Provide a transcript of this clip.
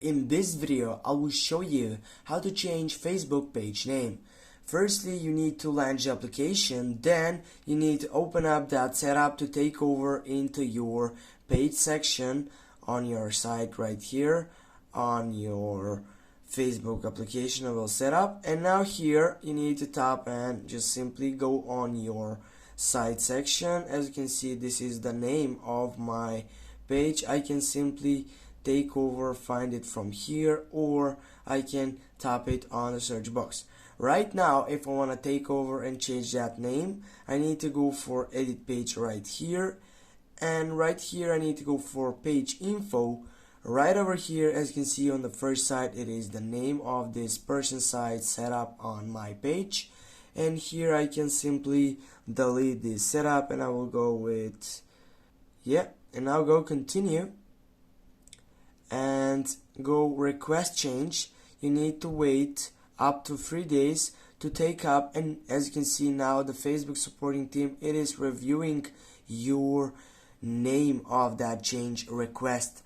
In this video, I will show you how to change Facebook page name. Firstly, you need to launch the application, then you need to open up that setup to take over into your page section on your site right here on your Facebook application I will set up. And now here you need to tap and just simply go on your site section. As you can see, this is the name of my page. I can simply take over, find it from here, or I can tap it on the search box. Right now, if I want to take over and change that name, I need to go for edit page right here, and right here I need to go for page info. Right over here, as you can see on the first side, it is the name of this person's site set up on my page, and here I can simply delete this setup and I will go with and I'll go continue and go request change. You need to wait up to 3 days to take up, and as you can see now, the Facebook supporting team, it is reviewing your name of that change request.